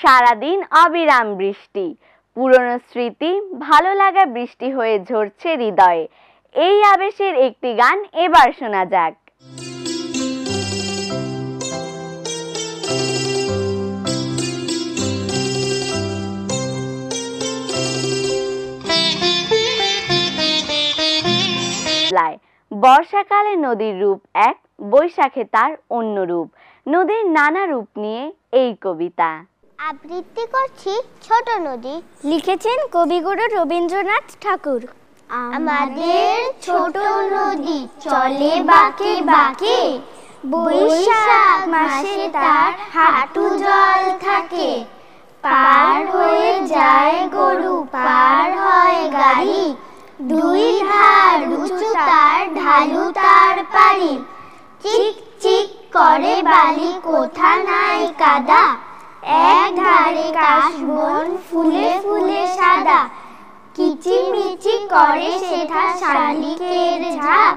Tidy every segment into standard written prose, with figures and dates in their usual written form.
সারাদিন অবিরাম বৃষ্টি, পুরনো স্মৃতি ভালো লাগা বৃষ্টি হয়ে ঝরছে হৃদয়ে। এই আবেশের একটি গান এবার শোনা যাক। বর্ষাকালে নদীর রূপ এক, বৈশাখে তার অন্য রূপ। নদীর নানা রূপ নিয়ে এই কবিতা। আবৃত্তি করছি ছোট নদী। লিখেছেন কবিগুরু রবীন্দ্রনাথ ঠাকুর। আমাদের ছোট নদী চলে বাঁকে বাঁকে, বৈশাখ মাসে তার হাঁটু জল থাকে। পার হয়ে যায় গরু, পার হয় গাড়ি, দুই ধার উঁচু তার, ঢালু তার পাড়ি। চিক চিক করে বালি, কোথা নাই কাদা, এক ধারে কাশবন ফুলে ফুলে সাদা। কিচিমিচি করে সেথা শালিকের ঝাঁক,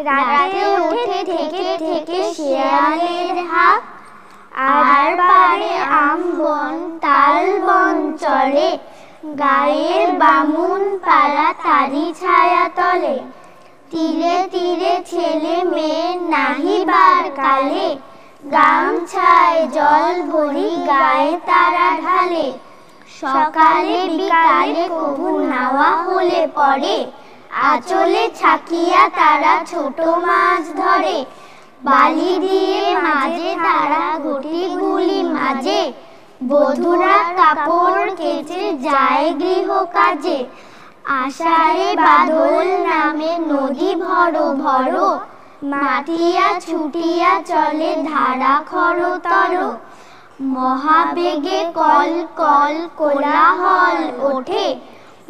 রাতে ওঠে থেকে থেকে শেয়ালের হাঁক। আর পারে আম বন তাল বন চলে, গায়ের বামুন পাড়া তারি ছায়া তলে। তীরে তীরে ছেলে মেয়ে নাহিবার কালে, গামছায় জল ভরি গায়ে তারা ঢালে। সকালে বিকালে কবু নাওয়া হলে পরে, আঁচলে ছাকিয়া তারা ছোট মাছ ধরে। বালি দিয়ে মাঝে তারা ঘটি গুলি মাঝে, বধূরা কাপড় কেচে যায় গৃহ কাজে। আষাঢ়ে বাদল নামে নদী ভরো ভরো, মাতিয়া ছুটিয়া চলে ধারা খরতর। মহাবেগে কল কল কোলাহল ওঠে,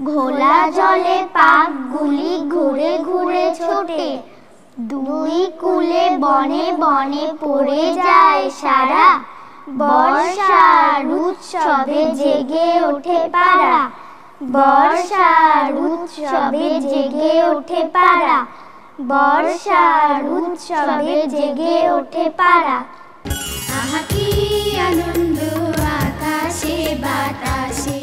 ঘোলা জলে পাক গুলি ঘুরে ঘুরে ছোটে। দুই কূলে বনে বনে পড়ে যায় সারা, বর্ষার উৎসবে জেগে ওঠে পাড়া। বর্ষার উৎসবে জেগে ওঠে পাড়া, বর্ষার উৎসবে জেগে ওঠে পাড়া। আহা কি আনন্দ আকাশে বাতাসে।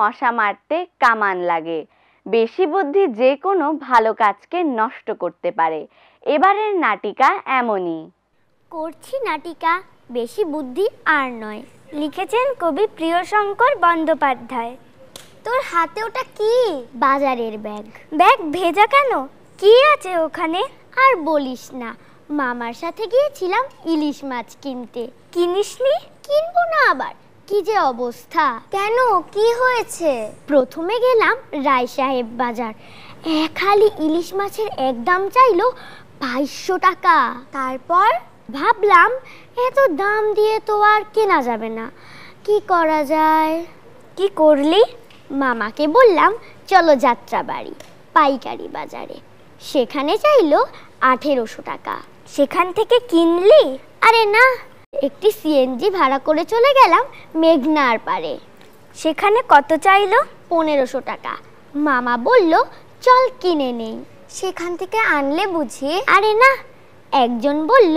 মশা মারতে কামান লাগে। বেশি বুদ্ধি যে কোনো ভালো কাজকে নষ্ট করতে পারে। এবারের নাটিকা এমনই। করছি নাটিকা বেশি বুদ্ধি আর নয়। লিখেছেন কবি প্রিয়শঙ্কর বন্দ্যোপাধ্যায়। তোর হাতে ওটা কি? বাজারের ব্যাগ। ব্যাগ ভেজা কেন? কি আছে ওখানে? আর বলিস না, মামার সাথে গিয়েছিলাম ইলিশ মাছ কিনতে। কিনিসনি? কিনবো না আবার। কি যে অবস্থা! কেন, কি হয়েছে? প্রথমে গেলাম রায় সাহেব বাজার। এক হালি ইলিশ মাছের একদম চাইলো 2200 টাকা। তারপর ভাবলাম এত দাম দিয়ে তো আর কেনা যাবে না, কি করা যায়? কি করলি? মামাকে বললাম চলো যাত্রাবাড়ি পাইকারি বাজারে। সেখানে চাইলো 1800 টাকা। সেখান থেকে কিনলি? আরে না, একটি সিএনজি ভাড়া করে চলে গেলাম মেঘনার পারে। সেখানে কত চাইলো? 1500 টাকা। মামা বলল চল কিনে নেই। সেখান থেকে আনলে বুঝি? আরে না, একজন বলল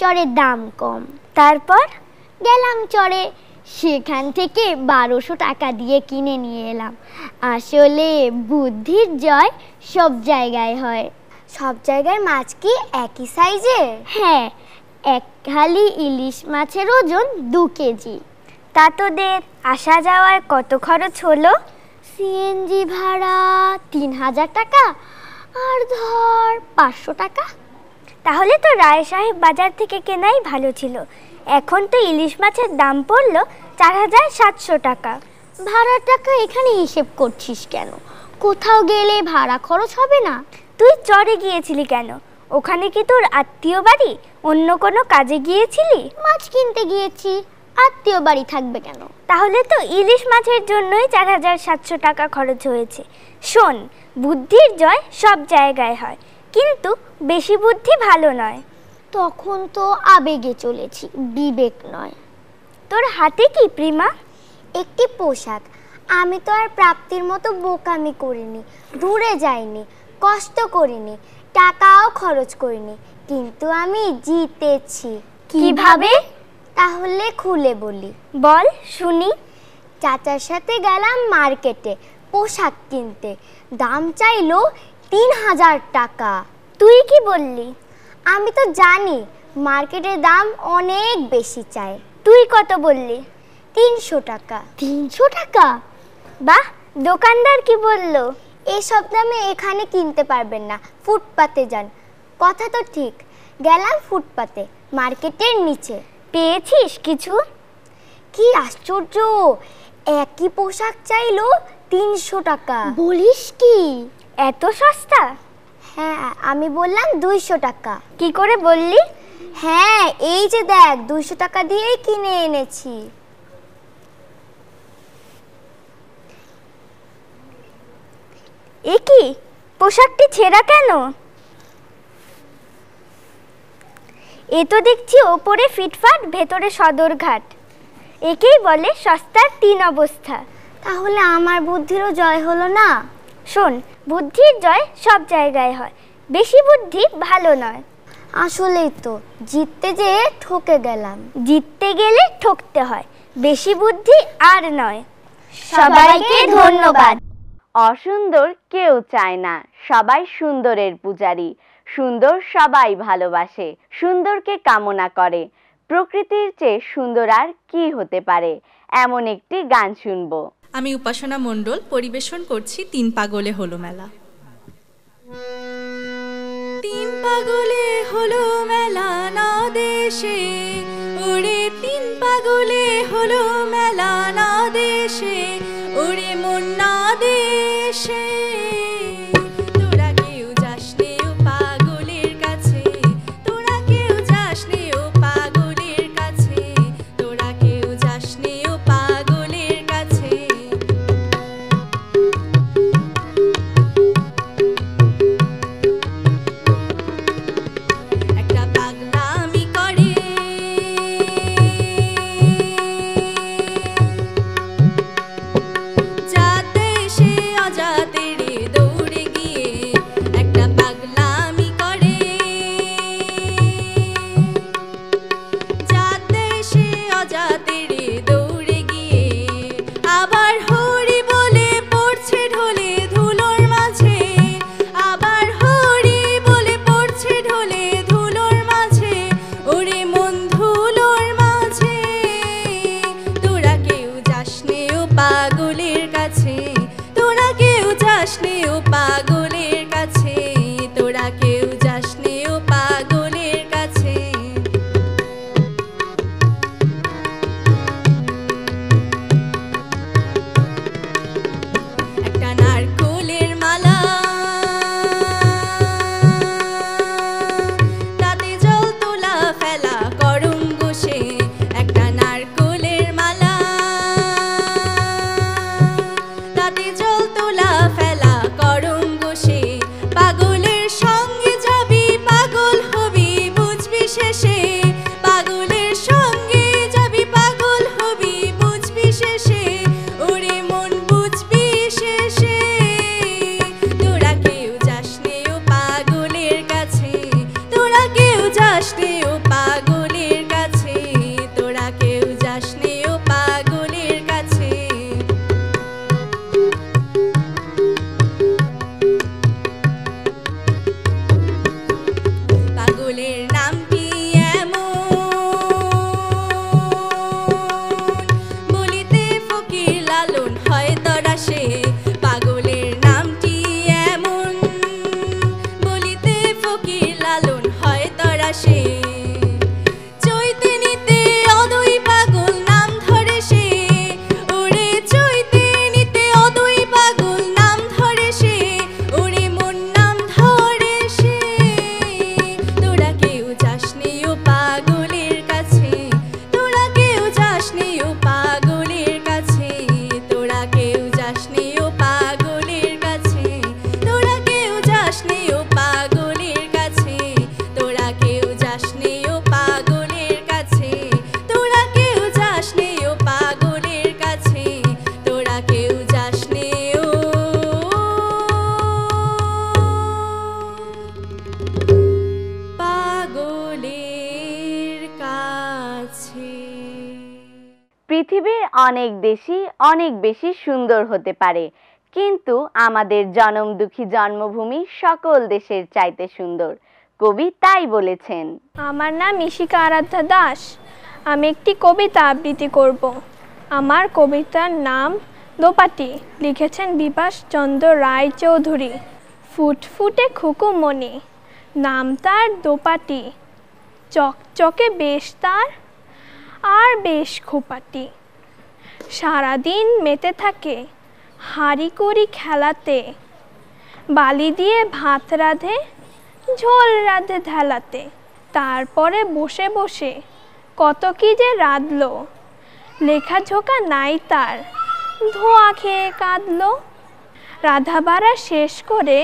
চরের দাম কম। তারপর গেলাম চরে, সেখান থেকে 1200 টাকা দিয়ে কিনে নিয়ে এলাম। আসলে বুদ্ধির জয় সব জায়গায় হয়। সব জায়গার মাছ কি একই সাইজের? হ্যাঁ, এক হালি ইলিশ মাছের ওজন 2 কেজি। তা তোদের আসা যাওয়ায় কত খরচ হলো? সিএনজি ভাড়া 3000 টাকা আর ধর 500 টাকা। তাহলে তো রায় সাহেব বাজার থেকে কেনাই ভালো ছিল। এখন তো ইলিশ মাছের দাম পড়লো 4700 টাকা। ভাড়ার টাকা এখানে হিসেব করছিস কেন? কোথাও গেলে ভাড়া খরচ হবে না? তুই চরে গিয়েছিলি কেন? ওখানে কি তোর আত্মীয় বাড়ি? অন্য কোনো কাজে গিয়েছিলি? মাছ কিনতে গিয়েছি, আত্মীয় বাড়ি থাকবে কেন? তাহলে তো ইলিশ মাছের জন্যই 4700 টাকা খরচ হয়েছে। শোন, বুদ্ধির জয় সব জায়গায় হয়, কিন্তু বেশি বুদ্ধি ভালো নয়। তখন তো আবেগে চলেছি, বিবেক নয়। তোর হাতে কি প্রিমা? একটি পোশাক। আমি তো আর প্রাপ্তির মতো বোকামি করিনি, দূরে যাইনি, কষ্ট করিনি, টাকাও খরচ করিনি, কিন্তু আমি জিতেছি। কিভাবে? তাহলে খুলে বলি। বল শুনি। চাচার সাথে গেলাম মার্কেটে পোশাক কিনতে, দাম চাইলো 3000 টাকা। তুই কি বললি? আমি তো জানি মার্কেটের দাম অনেক বেশি চায়। তুই কত বললি? 300 টাকা। 300 টাকা? বাহ, দোকানদার কি বললো? এসব দামে এখানে কিনতে পারবেন না, ফুটপাতে যান। কথা তো ঠিক। গেলাম ফুটপাতে, মার্কেটের নিচে। পেয়েছিস কিছু? কি আশ্চর্য, একই পোশাক চাইলো 300 টাকা। বলিস কি, এত সস্তা? হ্যাঁ, আমি বললাম 200 টাকা। কি করে বললি? হ্যাঁ, এই যে দেখ, 200 টাকা দিয়েই কিনে এনেছি। এ কি, পোশাকটি ছেঁড়া কেন? এ তো দেখছি ওপরে ফিটফাট, ভেতরে সদরঘাট। একেই বলে সস্তার 3 অবস্থা। তাহলে আমার বুদ্ধিরও জয় হলো না? শোন, বুদ্ধির জয় সব জায়গায় হয়, বেশি বুদ্ধি ভালো নয়। আসলেই তো, জিততে যেয়ে ঠকে গেলাম। জিততে গেলে ঠকতে হয়, বেশি বুদ্ধি আর নয়। সবাইকে ধন্যবাদ। অসুন্দর কেউ চায় না, সবাই সুন্দরের পূজারী। সুন্দর সবাই ভালোবাসে, সুন্দরকে কামনা করে। প্রকৃতির চেয়ে সুন্দর আর কি হতে পারে? এমন একটি গান শুনবো। আমি উপাসনা মণ্ডল পরিবেশন করছি 3 পাগলে হলো মেলা। 3 পাগলে হলো মেলা না দেশে, ওরে 3 পাগলে হলো মেলা না দেশে, ওরে মন না দেশে। তোরা কেউ যাসনে ও পাগলের কাছে, তোরা কেউ যাসনে ও পাগলের কাছে, তোরা কেউ যাসনে ও পাগলের কাছে। একটা পাগলামি করে, সে চৈতে নিতে অদৈ পাগল নাম ধরে সে ওরে চৈতে নিতে অদৈ পাগল নাম ধরে সে ওরে মন নাম ধরে সে তোরা কেউ যাসনি ও পাগলের কাছে তোরা কেউ যাসনি ও পাগলের কাছে তোরা কেউ যাসনি ও পাগলের কাছে তোরা কেউ যাসনি ও পাগলের কাছে তোরা কেউ যাসনি ও পাগলের কাছে তোরা কেউ যাসনি ও পাগলের কাছে তোরা কেউ যাসনি ও পাগলের কাছে। পৃথিবীর অনেক দেশই অনেক বেশি সুন্দর হতে পারে, কিন্তু আমাদের জনমদুঃখী জন্মভূমি সকল দেশের চাইতে সুন্দর। কবি তাই বলেছেন। আমার নাম ইশিকা আরাধ্যা দাস। আমি একটি কবিতা আবৃত্তি করব। আমার কবিতার নাম দোপাটি। লিখেছেন বিপাশ চন্দ্র রায় চৌধুরী। ফুটফুটে খুকুমণি, নাম তার দোপাটি, চকচকে বেশ তার আর বেশ খোপাটি। সারাদিন মেতে থাকে হাঁড়ি কুড়ি খেলাতে, বালি দিয়ে ভাত রাঁধে ঝোল রাঁধে ঢেলাতে। তারপরে বসে বসে কত কি যে রাঁধলো, লেখাঝোকা নাই তার, ধোঁয়া খেয়ে কাঁদলো। রাধা বাড়া শেষ করে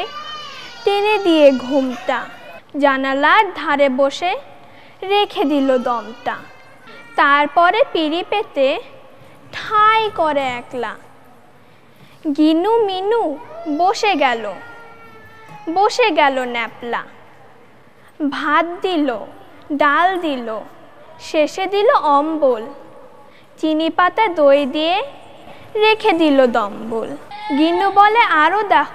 টেনে দিয়ে ঘুমটা, জানালার ধারে বসে রেখে দিল দমটা। তারপরে পিঁড়ি পেতে ঠাঁই করে একলা, গিনু মিনু বসে গেল ন্যাপলা। ভাত দিল, ডাল দিল, শেষে দিল অম্বল, চিনি পাতা দই দিয়ে রেখে দিল দম্বল। গিনু বলে আরও দাও,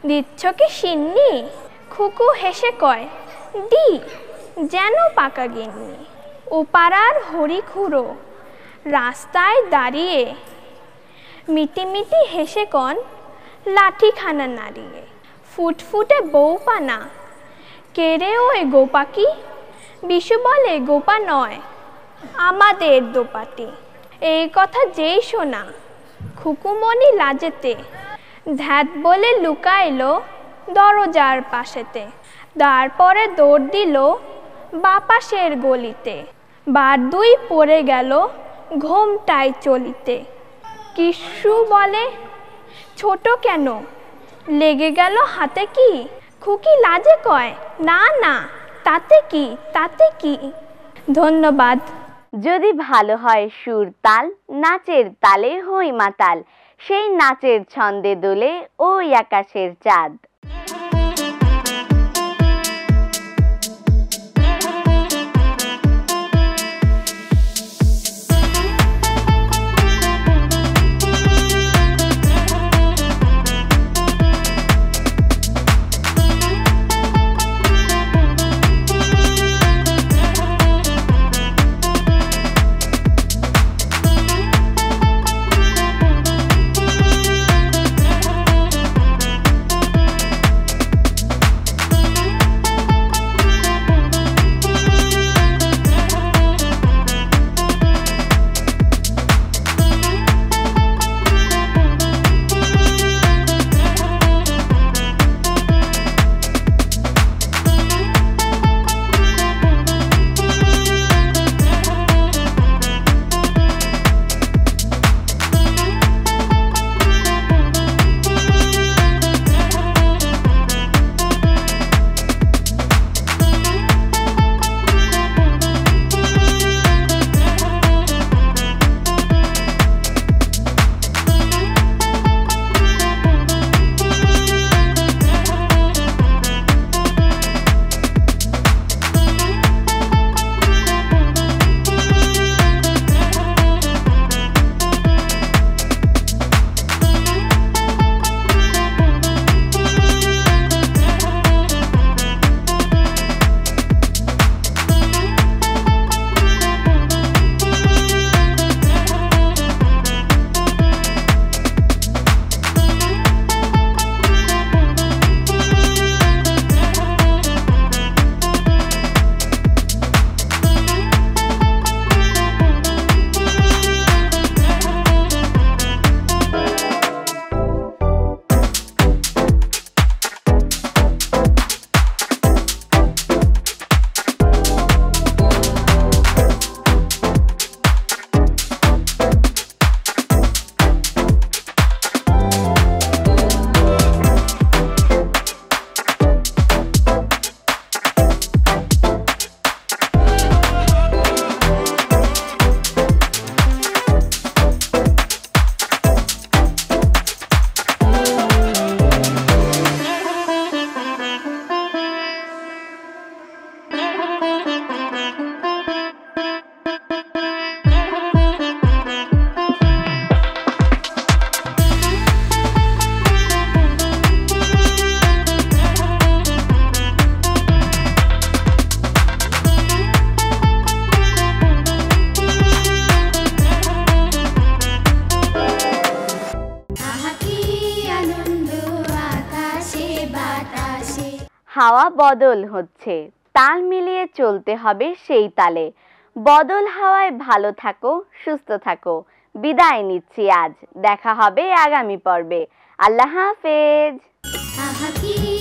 দিচ্ছ কি সিন্নি? খুকু হেসে কয় দি, যেন পাকা গিন্নি। ও পাড়ার হরিখুড়ো রাস্তায় দাঁড়িয়ে মিটিমিটি হেসে কন লাঠিখানা নাড়িয়ে। ফুটফুটে বউপানা, কেড়ে ওই গোপাকি? বিশু বলে গোপা নয়, আমাদের দোপাটি। এই কথা যেই শোনা খুকুমণি লাজেতে, ধ্যাত বলে লুকাইলো দরজার পাশেতে। তারপরে দৌড় দিল বাপাসের গলিতে, বার দুই পড়ে গেল ঘোমটায় চলিতে। কিশু বলে ছোট কেন, লেগে গেল হাতে কি? খুকি লাজে কয় না না, তাতে কি তাতে কি। ধন্যবাদ। যদি ভালো হয় সুর তাল, নাচের তালে হই মাতাল, সেই নাচের ছন্দে দোলে ওই আকাশের চাঁদ। হাওয়া বদল হচ্ছে, তাল মিলিয়ে চলতে হবে সেই তালে। বদল হাওয়ায় ভালো থাকো, সুস্থ থাকো। বিদায় নিচ্ছি আজ, দেখা হবে আগামী পর্বে। আল্লাহ হাফেজ। আহা কি